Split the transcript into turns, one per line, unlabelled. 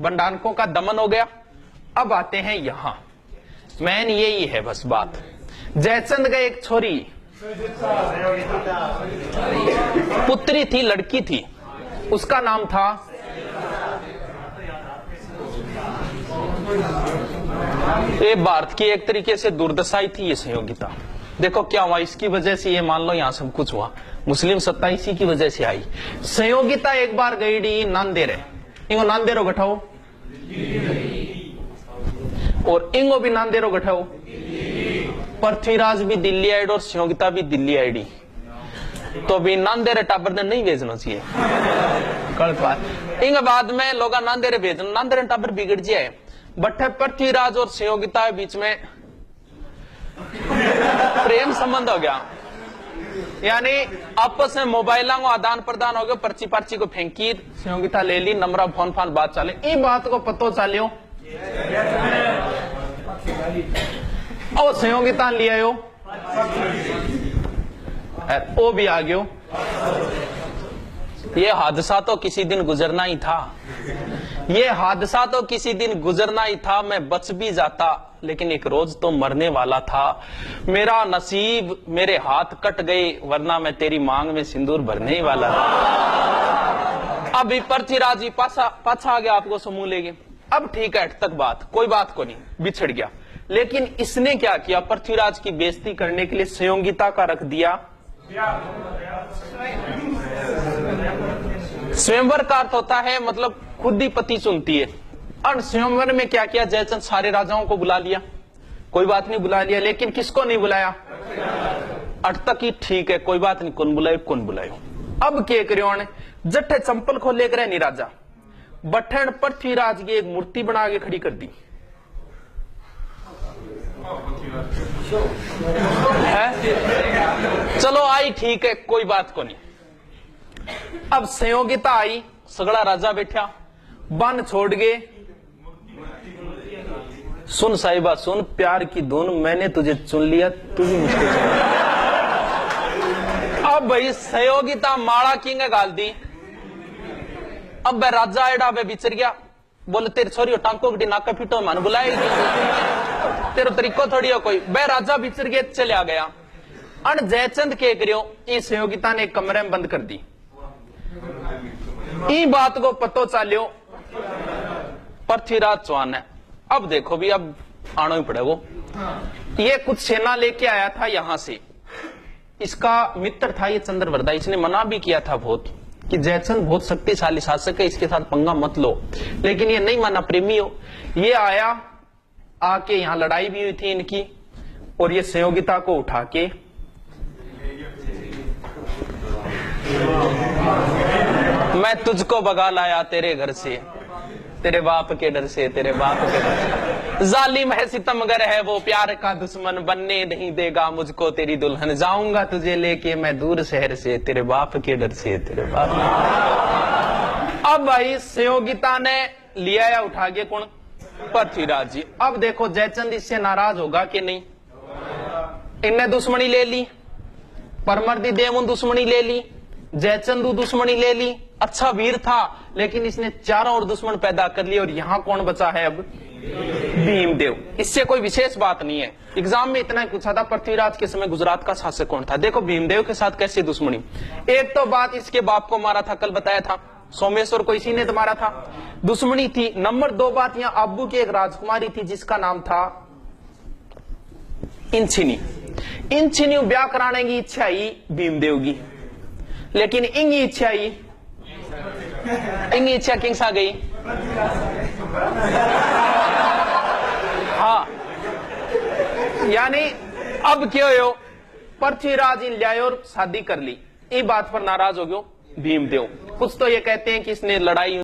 बंडानकों का दमन हो गया। अब आते हैं यहां, मैन यही है बस बात। जयचंद का एक छोरी पुत्री थी, लड़की थी, उसका नाम था ये भारत की एक तरीके से दुर्दशाई थी ये संयोगिता। देखो क्या हुआ, इसकी वजह से ये मान लो यहां सब कुछ हुआ, मुस्लिम सत्ता इसी की वजह से आई। संयोगिता एक बार गई डी नांदेड़, इंगो नांदेरो गठाओ और इंगो भी नांदेरो गठाओ। पृथ्वीराज भी दिल्ली आईड और संयोगिता भी दिल्ली आईडी, तो भी नांदेरे टाबर ने नहीं भेजना चाहिए, गलत बात। इंग बाद में लोग नांदेरे भेजना, नांदेरे टाबर बिगड़ जाए, बट पृथ्वीराज और संयोगिता के बीच में प्रेम संबंध हो गया, यानी आपस में मोबाइलों को आदान प्रदान हो गया, पर्ची पर्ची को फेंकी, संयोगिता ले ली, नंबरा फोन फान बात चले। ये बात को पतो चलियो और संयोगिता लिया हो वो भी आ गयो। ये हादसा तो किसी दिन गुजरना ही था, ये हादसा तो किसी दिन गुजरना ही था। मैं बच भी जाता लेकिन एक रोज तो मरने वाला था। मेरा नसीब मेरे हाथ कट गए वरना मैं तेरी मांग में सिंदूर भरने ही वाला था। अभी पृथ्वीराज जी पाछा आ गया, आपको समूह लेंगे। अब ठीक है, तक बात कोई बात को नहीं, बिछड़ गया। लेकिन इसने क्या किया, पृथ्वीराज की बेइज्जती करने के लिए संयोगिता का रख दिया स्वयंवर का अर्थ होता है मतलब खुद ही पति चुनती है। और स्वयंवर में क्या किया, जयचंद सारे राजाओं को बुला लिया, कोई बात नहीं बुला लिया, लेकिन किसको नहीं बुलाया, अट तक ही ठीक है कोई बात नहीं, कौन बुलाए कौन बुलायो। अब क्या करियो ने जट्ठे चंपल खो लेकर नहीं राजा बठन पृथ्वीराज की एक मूर्ति बना के खड़ी कर दी है? चलो आई ठीक है कोई बात को नहीं। अब संयोगिता आई, सगड़ा राजा बैठा, बन छोड़ गए। सुन साहिबा सुन, प्यार की धुन, मैंने तुझे चुन लिया, तू भी मुझको चुन। अब भाई संयोगिता माड़ा किंग गाल दी। अब वह राजा एडा वे बिचर गया, बोले तेरे छोरी टांको गड्डी नाका पीटो मन बुलाएगी, तेरो तरीको थोड़ी हो कोई। वह राजा बिचर गया, चले गया। अन जयचंद के करियो, इस संयोगिता ने कमरे में बंद कर दी। ई बात को पतो चालियो पृथ्वीराज चौहान है। अब देखो भी अब आना ही पड़ेगा। ये कुछ सेना लेके आया था यहां से, इसका मित्र था ये चंद्रवरदा, इसने मना भी किया था बहुत कि जयचंद बहुत शक्तिशाली शासक है, इसके साथ पंगा मत लो, लेकिन ये नहीं माना, प्रेमी हो। ये आया, आके यहां लड़ाई भी हुई थी इनकी, और ये संयोगिता को उठा के मैं तुझको भगा लाया तेरे घर से, तेरे बाप के डर से, तेरे बाप के डर से। जालिम है सितमगर है वो, प्यार का दुश्मन बनने नहीं देगा मुझको तेरी दुल्हन, जाऊंगा तुझे लेके मैं दूर शहर से, तेरे बाप के डर से, तेरे बाप। अब भाई संयोगिता ने लिया या उठा के कौन, पृथ्वीराज जी। अब देखो जयचंद इससे नाराज होगा कि नहीं, इनने दुश्मनी ले ली, परमर्दी देव दुश्मनी ले ली, जयचंदू दुश्मनी ले ली। अच्छा वीर था लेकिन इसने चारों और दुश्मन पैदा कर लिए, और यहां कौन बचा है अब, भीमदेव। इससे कोई विशेष बात नहीं है, एग्जाम में इतना ही पूछा था पृथ्वीराज के समय गुजरात का शासक कौन था। देखो भीमदेव के साथ कैसी दुश्मनी। एक तो बात इसके बाप को मारा था, कल बताया था, सोमेश्वर को इसी ने तो मारा था, दुश्मनी थी। नंबर 2 बात, यहाँ अब्बू की एक राजकुमारी थी जिसका नाम था इंचिनी। इंचिनी ब्याह कराने की इच्छा आई भीमदेव की, लेकिन इंगी इच्छा आई, इंगी इच्छा किंग्स आ गई। हाँ यानी अब क्या हो, पृथ्वीराज इन लिया और शादी कर ली। ये बात पर नाराज हो गयो भीमदेव। कुछ तो ये कहते हैं कि इसने लड़ाई